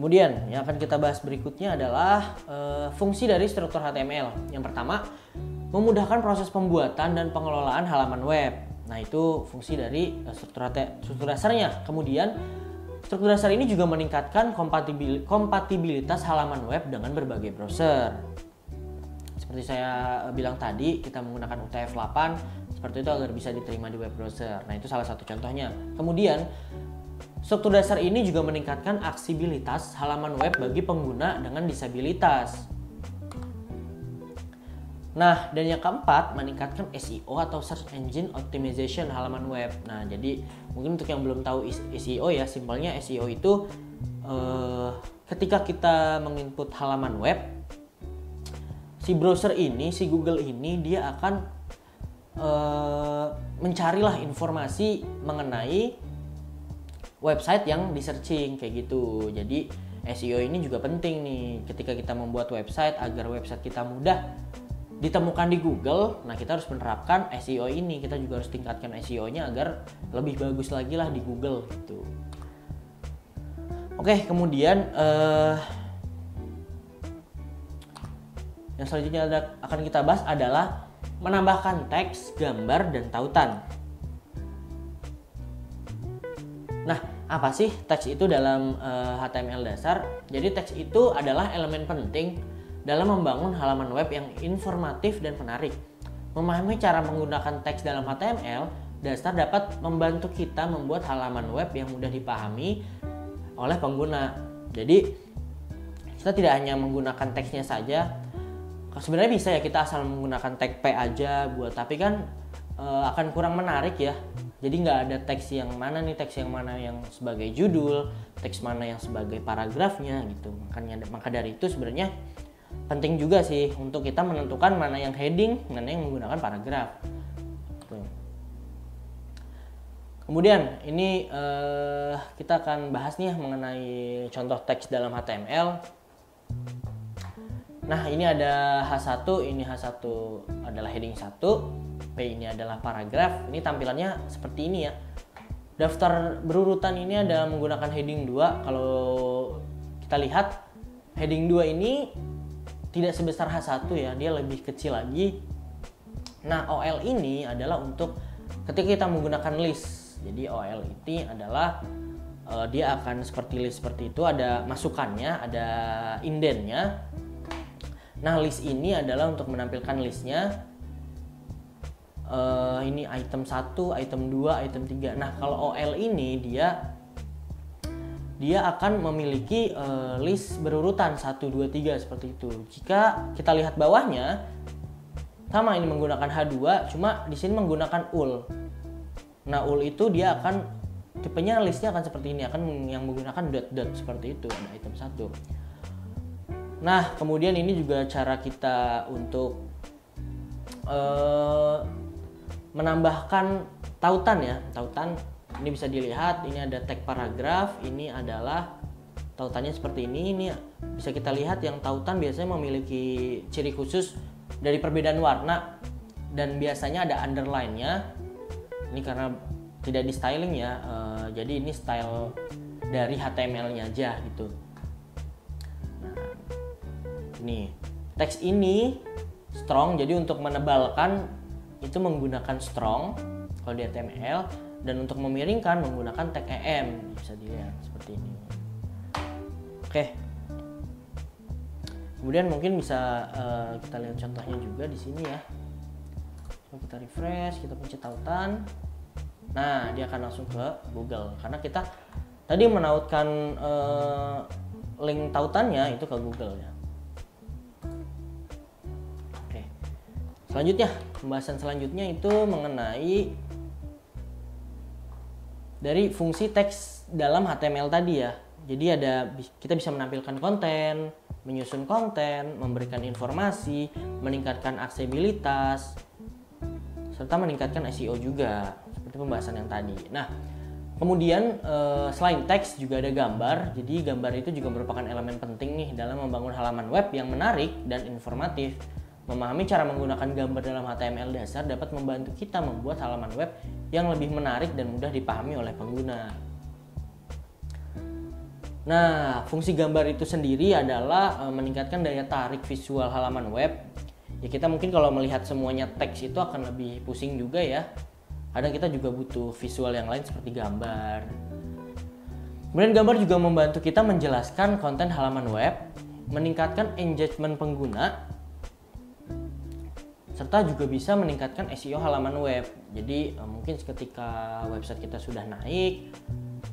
Kemudian yang akan kita bahas berikutnya adalah fungsi dari struktur HTML. Yang pertama, memudahkan proses pembuatan dan pengelolaan halaman web. Nah, itu fungsi dari struktur dasarnya. Kemudian, struktur dasar ini juga meningkatkan kompatibilitas halaman web dengan berbagai browser. Seperti saya bilang tadi, kita menggunakan UTF-8 seperti itu agar bisa diterima di web browser. Nah, itu salah satu contohnya. Kemudian, struktur dasar ini juga meningkatkan aksibilitas halaman web bagi pengguna dengan disabilitas. Nah, dan yang keempat, meningkatkan SEO atau Search Engine Optimization halaman web. Nah, jadi mungkin untuk yang belum tahu SEO ya, simpelnya SEO itu ketika kita menginput halaman web, si browser ini, si Google ini, dia akan mencarilah informasi mengenai website yang di searching kayak gitu. Jadi SEO ini juga penting nih ketika kita membuat website agar website kita mudah ditemukan di Google. Nah, kita harus menerapkan SEO ini. Kita juga harus tingkatkan SEO-nya agar lebih bagus lagi lah di Google gitu. Oke, kemudian yang selanjutnya akan kita bahas adalah menambahkan teks, gambar, dan tautan. Nah, apa sih teks itu dalam HTML dasar? Jadi teks itu adalah elemen penting dalam membangun halaman web yang informatif dan menarik. Memahami cara menggunakan teks dalam HTML dasar dapat membantu kita membuat halaman web yang mudah dipahami oleh pengguna. Jadi kita tidak hanya menggunakan teksnya saja. Sebenarnya bisa ya kita asal menggunakan tag P aja buat, tapi kan akan kurang menarik ya. Jadi nggak ada teks yang mana nih, teks yang mana yang sebagai judul, teks mana yang sebagai paragrafnya gitu. Maka dari itu sebenarnya penting juga sih untuk kita menentukan mana yang heading, mana yang menggunakan paragraf. Kemudian ini kita akan bahas nih mengenai contoh teks dalam HTML. Nah, ini ada H1, ini H1 adalah heading 1, P ini adalah paragraf. Ini tampilannya seperti ini ya. Daftar berurutan ini ada menggunakan heading 2. Kalau kita lihat heading 2 ini tidak sebesar H1 ya, dia lebih kecil lagi. Nah, OL ini adalah untuk ketika kita menggunakan list. Jadi OL ini adalah dia akan seperti list seperti itu, ada masukannya, ada indennya. Nah, list ini adalah untuk menampilkan listnya. Ini item 1, item 2, item 3. Nah, kalau OL ini dia akan memiliki list berurutan 1, 2, 3 seperti itu. Jika kita lihat bawahnya, sama ini menggunakan H2, cuma di sini menggunakan ul. Nah, ul itu dia akan tipenya listnya akan seperti ini, akan yang menggunakan dot seperti itu, ada item 1. Nah, kemudian ini juga cara kita untuk menambahkan tautan ya. Tautan ini bisa dilihat, ini ada tag paragraf, ini adalah tautannya seperti ini. Ini bisa kita lihat yang tautan biasanya memiliki ciri khusus dari perbedaan warna dan biasanya ada underline-nya. Ini karena tidak di styling ya, jadi ini style dari HTML-nya aja gitu. Nih, teks ini strong, jadi untuk menebalkan itu menggunakan strong kalau di HTML, dan untuk memiringkan menggunakan tag EM. Bisa dilihat seperti ini. Oke. Kemudian mungkin bisa kita lihat contohnya juga di sini ya. So, kita refresh, kita pencet tautan. Nah, dia akan langsung ke Google karena kita tadi menautkan link tautannya itu ke Google ya. Selanjutnya, pembahasan selanjutnya itu mengenai dari fungsi teks dalam HTML tadi ya. Jadi kita bisa menampilkan konten, menyusun konten, memberikan informasi, meningkatkan aksesibilitas, serta meningkatkan SEO juga, seperti pembahasan yang tadi. Nah, kemudian selain teks juga ada gambar. Jadi gambar itu juga merupakan elemen penting nih dalam membangun halaman web yang menarik dan informatif. Memahami cara menggunakan gambar dalam HTML dasar dapat membantu kita membuat halaman web yang lebih menarik dan mudah dipahami oleh pengguna. Nah, fungsi gambar itu sendiri adalah meningkatkan daya tarik visual halaman web. Ya kita mungkin kalau melihat semuanya teks itu akan lebih pusing juga ya. Kadang kita juga butuh visual yang lain seperti gambar. Kemudian gambar juga membantu kita menjelaskan konten halaman web, meningkatkan engagement pengguna, serta juga bisa meningkatkan SEO halaman web. Jadi mungkin ketika website kita sudah naik,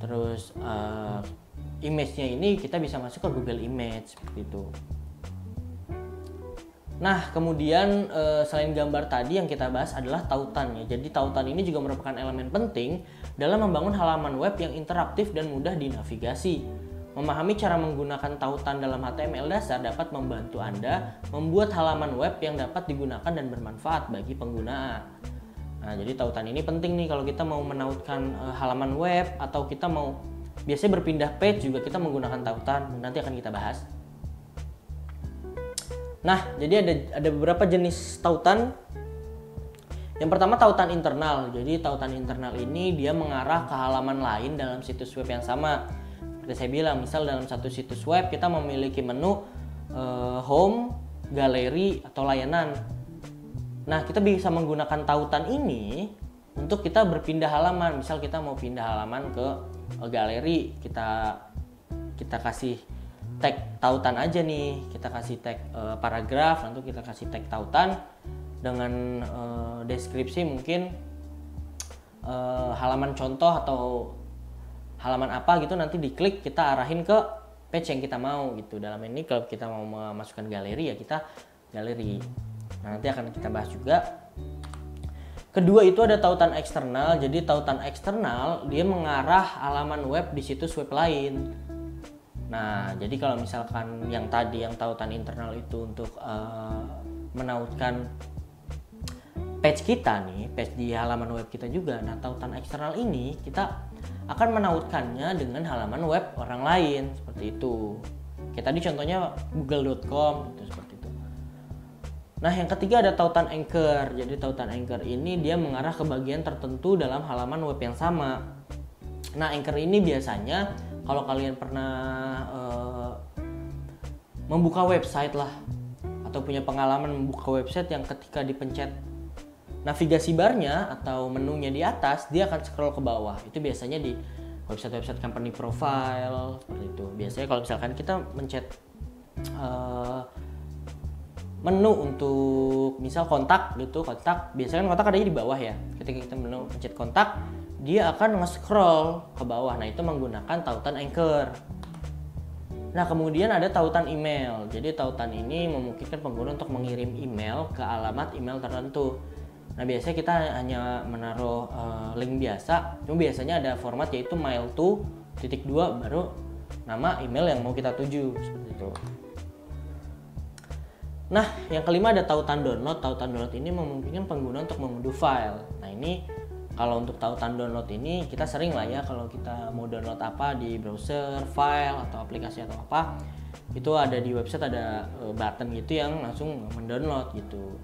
terus image-nya ini kita bisa masuk ke Google Image seperti itu. Nah, kemudian selain gambar tadi yang kita bahas adalah tautan ya. Jadi tautan ini juga merupakan elemen penting dalam membangun halaman web yang interaktif dan mudah dinavigasi. Memahami cara menggunakan tautan dalam HTML dasar dapat membantu Anda membuat halaman web yang dapat digunakan dan bermanfaat bagi pengguna. Nah, jadi tautan ini penting nih kalau kita mau menautkan halaman web atau kita mau biasanya berpindah page juga kita menggunakan tautan. Nanti akan kita bahas. Nah, jadi ada beberapa jenis tautan. Yang pertama tautan internal. Jadi tautan internal ini dia mengarah ke halaman lain dalam situs web yang sama. Seperti saya bilang, misal dalam satu situs web kita memiliki menu home, galeri, atau layanan. Nah, kita bisa menggunakan tautan ini untuk kita berpindah halaman. Misal kita mau pindah halaman ke galeri, kita kasih tag tautan aja nih, kita kasih tag paragraf, nanti kita kasih tag tautan dengan deskripsi mungkin halaman contoh atau halaman apa gitu, nanti diklik kita arahin ke page yang kita mau gitu. Dalam ini kalau kita mau memasukkan galeri ya kita galeri. Nah, nanti akan kita bahas juga. Kedua itu ada tautan eksternal. Jadi tautan eksternal dia mengarah halaman web di situs web lain. Nah, jadi kalau misalkan yang tadi yang tautan internal itu untuk menautkan page kita nih, page di halaman web kita juga. Nah, tautan eksternal ini kita akan menautkannya dengan halaman web orang lain seperti itu. Kayak tadi contohnya google.com gitu, seperti itu. Nah, yang ketiga ada tautan anchor. Jadi tautan anchor ini dia mengarah ke bagian tertentu dalam halaman web yang sama. Nah, anchor ini biasanya kalau kalian pernah membuka website lah atau punya pengalaman membuka website yang ketika dipencet navigasi barnya atau menunya di atas, dia akan scroll ke bawah. Itu biasanya di website-website company profile seperti itu. Biasanya kalau misalkan kita mencet menu untuk misal kontak gitu, kontak biasanya kan kontak adanya di bawah ya. Ketika kita menu pencet kontak, dia akan nge-scroll ke bawah. Nah, itu menggunakan tautan anchor. Nah, kemudian ada tautan email. Jadi tautan ini memungkinkan pengguna untuk mengirim email ke alamat email tertentu. Nah, biasanya kita hanya menaruh link biasa. Cuma biasanya ada format yaitu mail to _2 baru nama email yang mau kita tuju seperti itu. Nah, yang kelima ada tautan download. Tautan download ini memungkinkan pengguna untuk mengunduh file. Nah, ini kalau untuk tautan download ini kita sering lah ya kalau kita mau download apa di browser, file atau aplikasi atau apa, itu ada di website ada button gitu yang langsung mendownload gitu.